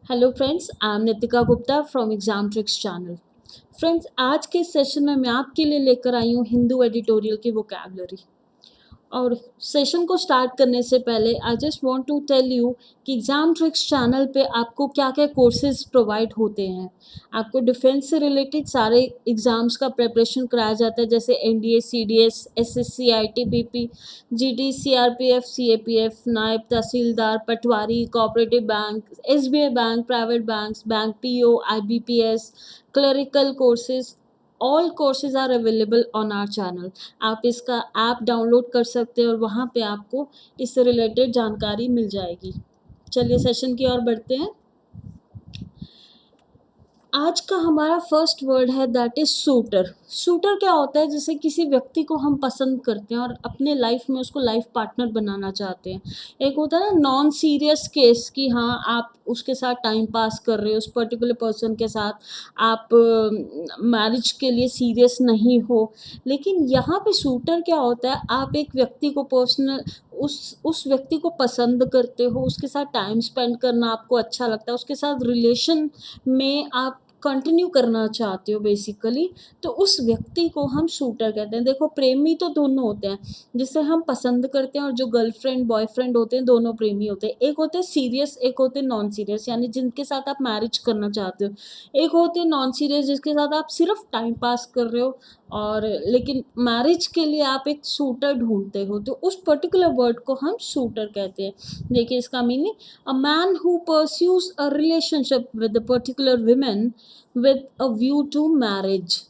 Hello friends, I am Nitika Gupta from exam tricks channel. Friends, आज के session में मैं आपके लिए लेकर आई हूँ हिंदू एडिटोरियल की वोकैबलरी। और सेशन को स्टार्ट करने से पहले I just want to tell you कि एग्ज़ाम ट्रिक्स चैनल पे आपको क्या क्या कोर्सेज प्रोवाइड होते हैं। आपको डिफेंस से रिलेटेड सारे एग्ज़ाम्स का प्रिपरेशन कराया जाता है, जैसे NDA, CDS, SSC, ITBP, GD, CRPF, CAPF, नायब तहसीलदार, पटवारी, cooperative bank, SBI bank, private banks, bank PO, IBPS, clerical courses. All courses are available on our channel. आप इसका ऐप डाउनलोड कर सकते हैं और वहाँ पे आपको इससे रिलेटेड जानकारी मिल जाएगी। चलिए सेशन की ओर बढ़ते हैं। आज का हमारा फर्स्ट वर्ड है दैट इज सूटर। सूटर क्या होता है? जैसे किसी व्यक्ति को हम पसंद करते हैं और अपने लाइफ में उसको लाइफ पार्टनर बनाना चाहते हैं। एक होता है ना नॉन सीरियस केस कि हाँ, आप उसके साथ टाइम पास कर रहे हो, उस पर्टिकुलर पर्सन के साथ आप मैरिज के लिए सीरियस नहीं हो। लेकिन यहाँ पे सूटर क्या होता है? आप एक व्यक्ति को पर्सनल उस व्यक्ति को पसंद करते हो, उसके साथ टाइम स्पेंड करना आपको अच्छा लगता है, उसके साथ रिलेशन में आप कंटिन्यू करना चाहते हो बेसिकली। तो उस व्यक्ति को हम शूटर कहते हैं। देखो, प्रेमी तो दोनों होते हैं, जिसे हम पसंद करते हैं, और जो गर्लफ्रेंड बॉयफ्रेंड होते हैं दोनों प्रेमी होते हैं। एक होते हैं सीरियस, एक होते हैं नॉन सीरियस, यानी जिनके साथ आप मैरिज करना चाहते हो। एक होते हैं नॉन सीरियस, जिसके साथ आप सिर्फ टाइम पास कर रहे हो, और लेकिन मैरिज के लिए आप एक शूटर ढूंढते हो। तो उस पर्टिकुलर वर्ड को हम शूटर कहते हैं। देखिए इसका meaning, a man who pursues a relationship with a particular woman with a view to marriage.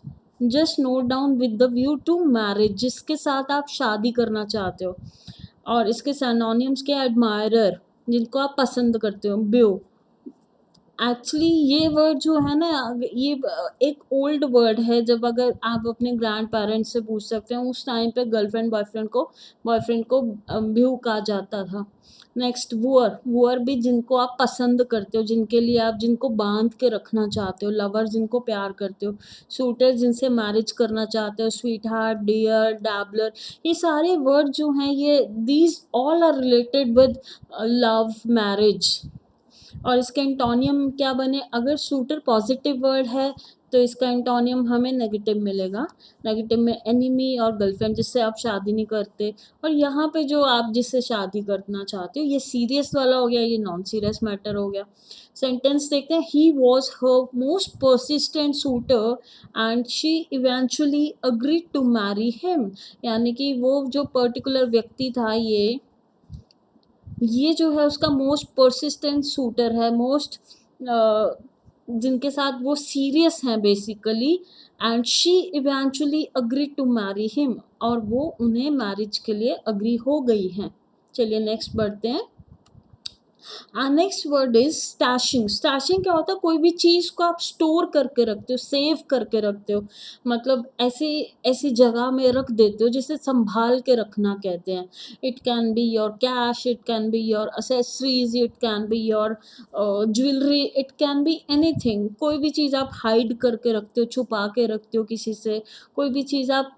Just note down with the view to marriage, जिसके साथ आप शादी करना चाहते हो। और इसके सिनोनिम्स के एडमायरर, जिनको आप पसंद करते हो, ब्यो। एक्चुअली ये वर्ड जो है ना, ये एक ओल्ड वर्ड है। जब अगर आप अपने ग्रैंड पेरेंट्स से पूछ सकते हैं, उस टाइम पे गर्लफ्रेंड बॉयफ्रेंड को ब्यू कहा जाता था। नेक्स्ट, वुअर। वुअर भी जिनको आप पसंद करते हो, जिनके लिए आप जिनको बांध के रखना चाहते हो, लवर जिनको प्यार करते हो। सूटर जिनसे मैरिज करना चाहते हो, स्वीट हार्ट, डियर, डैबलर। ये सारे वर्ड जो हैं, ये these all are related with love, marriage. और इसका एंटोनियम क्या बने? अगर सूटर पॉजिटिव वर्ड है तो इसका एंटोनियम हमें नेगेटिव मिलेगा। नेगेटिव में एनिमी और गर्लफ्रेंड, जिससे आप शादी नहीं करते। और यहाँ पे जो आप जिससे शादी करना चाहते हो, ये सीरियस वाला हो गया, ये नॉन सीरियस मैटर हो गया। सेंटेंस देखते हैं। He was her most persistent suitor and she eventually agreed to marry him. यानी कि वो जो पर्टिकुलर व्यक्ति था, ये जो है उसका मोस्ट परसिस्टेंट शूटर है, मोस्ट जिनके साथ वो सीरियस हैं basically. And she eventually agree to marry him, और वो उन्हें मैरिज के लिए अग्री हो गई हैं। चलिए नेक्स्ट बढ़ते हैं। Next word is stashing. Stashing क्या होता है? कोई भी चीज़ को आप स्टोर करके रखते हो, सेव करके रखते हो। मतलब ऐसी ऐसी जगह में रख देते हो जिसे संभाल के रखना कहते हैं। It can be your cash, it can be your accessories, it can be your jewellery, it can be anything. कोई भी चीज़ आप हाइड करके रखते हो, छुपा के रखते हो किसी से। कोई भी चीज़ आप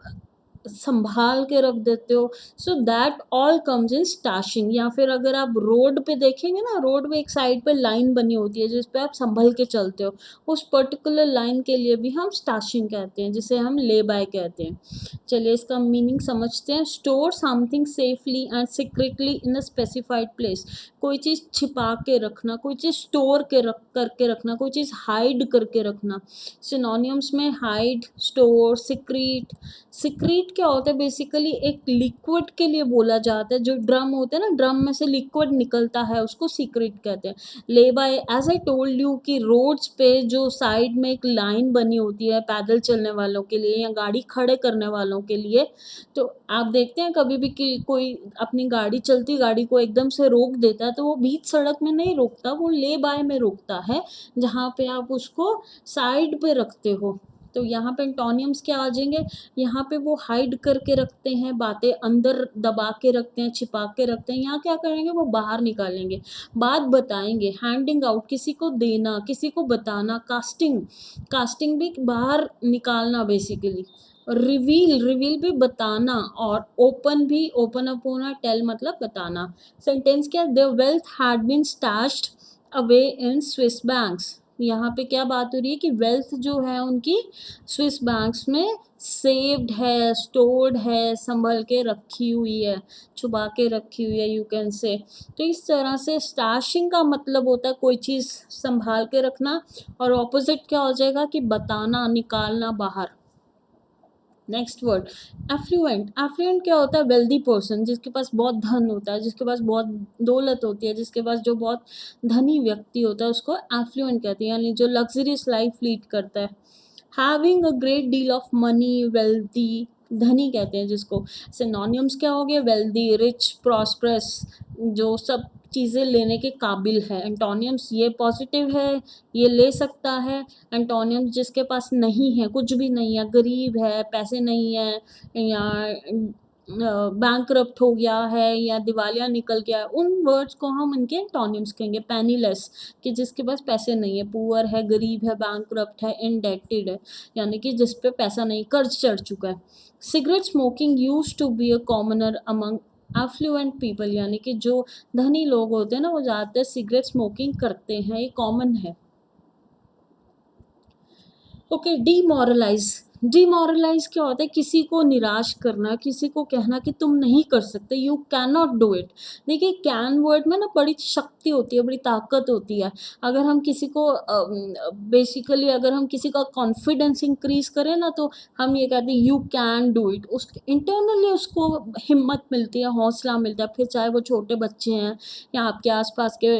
संभाल के रख देते हो। So that all comes in stashing. या फिर अगर आप रोड पे देखेंगे ना, रोड में एक साइड पे लाइन बनी होती है जिस पे आप संभल के चलते हो, उस पर्टिकुलर लाइन के लिए भी हम स्टैशिंग कहते हैं, जिसे हम ले बाय कहते हैं। चलिए इसका मीनिंग समझते हैं। Store something safely and secretly in a specified place. कोई चीज़ छिपा के रखना, कोई चीज़ स्टोर के करके रखना, कोई चीज़ हाइड करके रखना। सिनोनिम्स में हाइड, स्टोर, सीक्रेट। सीक्रेट क्या होता है? बेसिकली एक लिक्विड के लिए बोला जाता है। जो ड्रम होते हैं ना, ड्रम में से लिक्विड निकलता है, उसको सीक्रेट कहते हैं। Lay by, as I told you कि रोड्स पे जो साइड में एक लाइन बनी होती है पैदल चलने वालों के लिए या गाड़ी खड़े करने वालों के लिए। तो आप देखते हैं कभी भी कि कोई अपनी गाड़ी, चलती गाड़ी को एकदम से रोक देता है, तो वो बीच सड़क में नहीं रोकता, वो ले बाय में रोकता है, जहाँ पे आप उसको साइड पे रखते हो। तो यहाँ पे एंटोनियम्स क्या आ जाएंगे? यहाँ पे वो हाइड करके रखते हैं, बातें अंदर दबा के रखते हैं, छिपा के रखते हैं। यहाँ क्या करेंगे? वो बाहर निकालेंगे, बात बताएंगे। हैंडिंग आउट, किसी को देना, किसी को बताना। कास्टिंग, कास्टिंग भी बाहर निकालना बेसिकली। रिवील, रिवील भी बताना। और ओपन भी, ओपन अप होना। टेल मतलब बताना। सेंटेंस क्या? The wealth had been stashed away in Swiss banks. यहाँ पे क्या बात हो रही है कि वेल्थ जो है उनकी स्विस बैंक्स में सेव्ड है, स्टोर्ड है, संभल के रखी हुई है, छुपा के रखी हुई है, यू कैन से। तो इस तरह से स्टैशिंग का मतलब होता है कोई चीज़ संभाल के रखना, और ऑपोजिट क्या हो जाएगा कि बताना, निकालना बाहर। Next word effluent. एफ्लुएंट क्या होता है? वेल्दी पर्सन, जिसके पास बहुत धन होता है, जिसके पास बहुत दौलत होती है, जिसके पास जो बहुत धनी व्यक्ति होता है उसको एफ्लुएंट कहते हैं, यानी जो लग्जरियस लाइफ लीड करता है। Having a great deal of money, wealthy, धनी कहते हैं जिसको। सिनोनिम्स क्या हो गए? वेल्दी, रिच, प्रॉस्परस, जो सब चीज़ें लेने के काबिल है। एंटोनियम्स ये पॉजिटिव है, ये ले सकता है। एंटोनियम्स जिसके पास नहीं है, कुछ भी नहीं है, गरीब है, पैसे नहीं है, या बैंकरप्ट हो गया है, या दिवालिया निकल गया है, उन वर्ड्स को हम इनके एंटोनियम्स कहेंगे। पेनीलेस, कि जिसके पास पैसे नहीं है, पुअर है, गरीब है, बैंकरप्ट है, इंडेक्टेड है, यानी कि जिस पे पैसा नहीं, कर्ज चढ़ चुका है। Cigarette smoking use to be a commoner among affluent people, यानी कि जो धनी लोग होते हैं ना वो ज़्यादातर सिगरेट स्मोकिंग करते हैं, ये कॉमन है। Okay, demoralise. डीमोरलाइज क्या होता है? किसी को निराश करना, किसी को कहना कि तुम नहीं कर सकते, you can not do it. देखिए, कैन वर्ड में ना बड़ी शक्ति होती है, बड़ी ताकत होती है। अगर हम किसी को बेसिकली अगर हम किसी का कॉन्फिडेंस इंक्रीज करें ना, तो हम ये कहते हैं यू कैन डू इट। उस इंटरनली उसको हिम्मत मिलती है, हौसला मिलता है, फिर चाहे वो छोटे बच्चे हैं, या आपके आसपास के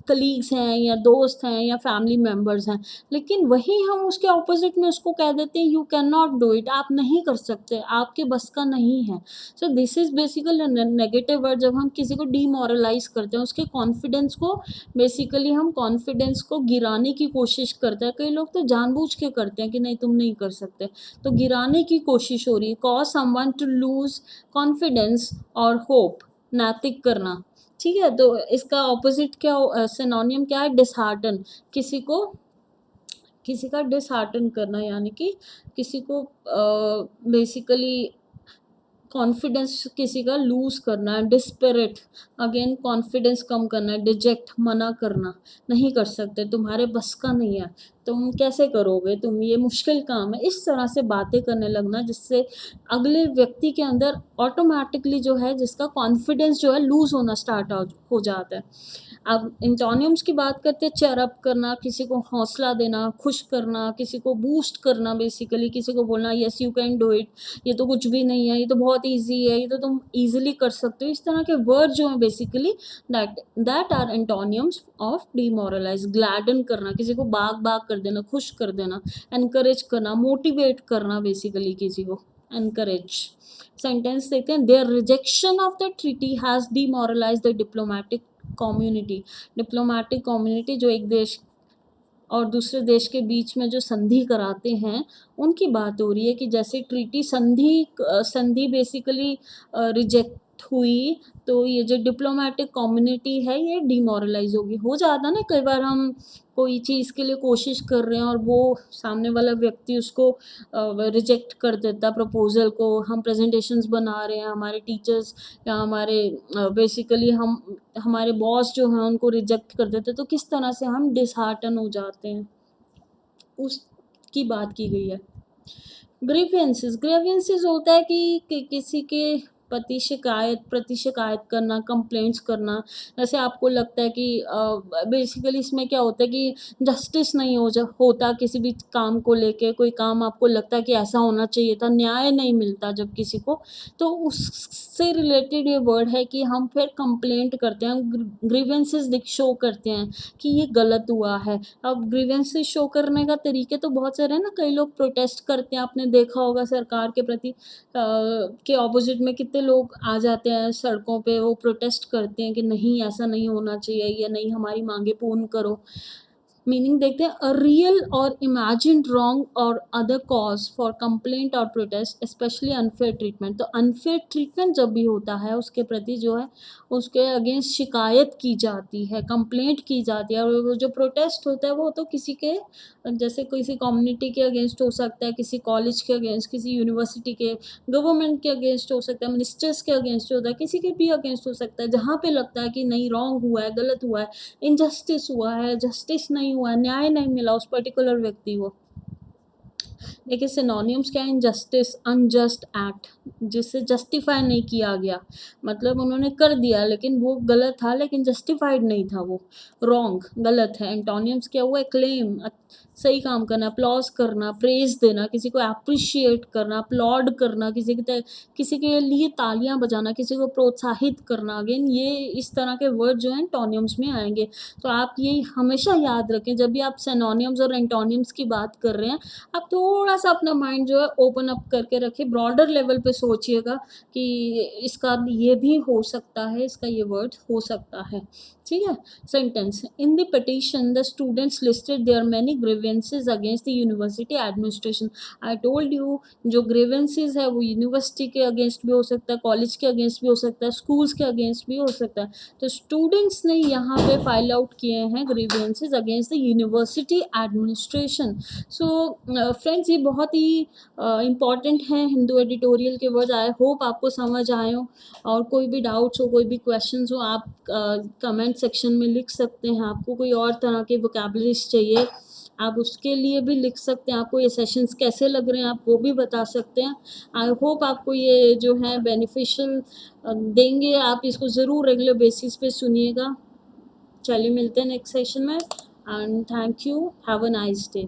कलीग्स हैं, या दोस्त हैं, या फैमिली मेम्बर्स हैं। लेकिन वही हम उसके ऑपोजिट में उसको कह देते हैं you can not do it, आप नहीं कर सकते, आपके बस का नहीं है। So this is basically negative word. जब हम किसी को डीमोरलाइज करते हैं, उसके कॉन्फिडेंस को, बेसिकली हम कॉन्फिडेंस को गिराने की कोशिश करते हैं। कई लोग तो जानबूझ के करते हैं कि नहीं तुम नहीं कर सकते, तो गिराने की कोशिश हो रही है। Cause someone to lose confidence और होप, नैतिक करना। ठीक है, तो इसका ऑपोजिट क्या, सिनोनियम क्या है? डिसहार्टन, किसी को, किसी का डिसहार्टन करना, यानी कि किसी को बेसिकली कॉन्फिडेंस किसी का लूज करना है। डिस्पिरिट, अगेन कॉन्फिडेंस कम करना है। डिजेक्ट, मना करना, नहीं कर सकते, तुम्हारे बस का नहीं है, तुम कैसे करोगे, तुम ये मुश्किल काम है, इस तरह से बातें करने लगना, जिससे अगले व्यक्ति के अंदर ऑटोमेटिकली जो है, जिसका कॉन्फिडेंस जो है लूज होना स्टार्ट हो जाता है। अब एंटोनियम्स की बात करते हैं। चेयरअप करना, किसी को हौसला देना, खुश करना, किसी को बूस्ट करना, बेसिकली किसी को बोलना yes you can do it, ये तो कुछ भी नहीं है, ये तो बहुत ईजी है, ये तो तुम ईजिली कर सकते हो। इस तरह के वर्ड जो हैं basically that that are antonyms of demoralize. Gladden करना, किसी को बाग बाग कर देना, खुश कर देना। एनकरेज करना, मोटिवेट करना, बेसिकली किसी को एनकरेज। सेंटेंस देखते हैं। Their rejection of the treaty has demoralise the diplomatic community. Diplomatic community जो एक देश और दूसरे देश के बीच में जो संधि कराते हैं, उनकी बात हो रही है कि जैसे ट्रीटी संधि बेसिकली रिजेक्ट हुई, तो ये जो डिप्लोमेटिक कम्युनिटी है ये डिमोरलाइज होगी। हो जाता ना कई बार, हम कोई चीज़ के लिए कोशिश कर रहे हैं और वो सामने वाला व्यक्ति उसको रिजेक्ट कर देता प्रपोजल को। हम प्रेजेंटेशंस बना रहे हैं, हमारे टीचर्स या हमारे बेसिकली हम हमारे बॉस जो हैं उनको रिजेक्ट कर देते हैं, तो किस तरह से हम डिसहार्टन हो जाते हैं, उसकी बात की गई है। ग्रीवेंसेस। ग्रीवेंसेस होता है कि किसी के प्रति शिकायत करना, कंप्लेंट्स करना। जैसे आपको लगता है कि बेसिकली इसमें क्या होता है कि जस्टिस नहीं होता किसी भी काम को लेके। कोई काम आपको लगता है कि ऐसा होना चाहिए था, न्याय नहीं मिलता जब किसी को, तो उससे रिलेटेड ये वर्ड है कि हम फिर कंप्लेंट करते हैं, ग्रीवेंसेस शो करते हैं कि ये गलत हुआ है। अब ग्रीवेंसेस शो करने का तरीके तो बहुत सारे हैं ना। कई लोग प्रोटेस्ट करते हैं, आपने देखा होगा सरकार के प्रति के ऑपोजिट में कितने लोग आ जाते हैं सड़कों पे, वो प्रोटेस्ट करते हैं कि नहीं ऐसा नहीं होना चाहिए, या नहीं हमारी मांगे पूर्ण करो। मीनिंग देखते हैं, अ रियल और इमेजिन्ड रॉन्ग और अदर कॉज फॉर कंप्लेंट और प्रोटेस्ट स्पेशली अनफेयर ट्रीटमेंट। तो अनफेयर ट्रीटमेंट जब भी होता है उसके प्रति जो है उसके अगेंस्ट शिकायत की जाती है, कंप्लेंट की जाती है। और वो जो प्रोटेस्ट होता है वो तो किसी के जैसे किसी कम्युनिटी के अगेंस्ट हो सकता है, किसी कॉलेज के अगेंस्ट, किसी यूनिवर्सिटी के, गवर्नमेंट के अगेंस्ट हो सकता है, मिनिस्टर्स के अगेंस्ट होता है, किसी के भी अगेंस्ट हो सकता है। जहाँ पे लगता है कि नहीं, रॉन्ग हुआ है, गलत हुआ है, इनजस्टिस हुआ है, जस्टिस नहीं हुआ है, न्याय नहीं मिला उस पर्टिकुलर व्यक्ति को। देखिए सिनोनिम्स क्या है, इनजस्टिस, अनजस्ट एक्ट, जिससे जस्टिफाई नहीं किया गया, मतलब उन्होंने कर दिया लेकिन वो गलत था, लेकिन जस्टिफाइड नहीं था, वो रॉन्ग, गलत है। एंटोनियम्स क्या हुआ है, क्लेम, सही काम करना, अप्लॉज करना, प्रेज देना, किसी को अप्रिशिएट करना, अपलॉड करना, किसी के लिए तालियां बजाना, किसी को प्रोत्साहित करना। अगेन ये इस तरह के वर्ड जो हैं एंटोनियम्स में आएंगे। तो आप ये हमेशा याद रखें जब भी आप सिनोनिम्स और एंटोनियम्स की बात कर रहे हैं, आप थोड़ा सा अपना माइंड जो है ओपन अप करके रखिए, ब्रॉडर लेवल पे सोचिएगा कि इसका ये भी हो सकता है, इसका ये वर्ड हो सकता है। ठीक है। Sentence, in the petition the students listed their many grievances against the university administration. I told you, जो ग्रीवेंसेस है वो यूनिवर्सिटी के अगेंस्ट भी हो सकता है, कॉलेज के अगेंस्ट भी हो सकता है, स्कूल्स के अगेंस्ट भी हो सकता है। तो स्टूडेंट्स ने यहाँ पे फाइल आउट किए हैं grievances against the university administration. So friends, ये बहुत ही इम्पॉर्टेंट है हिंदू एडिटोरियल के वर्ड। आई होप आपको समझ आए हो, और कोई भी डाउट्स हो, कोई भी क्वेश्चंस हो, आप कमेंट सेक्शन में लिख सकते हैं। आपको कोई और तरह के वोकैबुलरीज चाहिए, आप उसके लिए भी लिख सकते हैं। आपको ये सेशंस कैसे लग रहे हैं आप वो भी बता सकते हैं। आई होप आपको ये जो है बेनिफिशियल देंगे, आप इसको ज़रूर रेगुलर बेसिस पे सुनिएगा। चलिए मिलते हैं नेक्स्ट सेशन में, and thank you, have a nice day.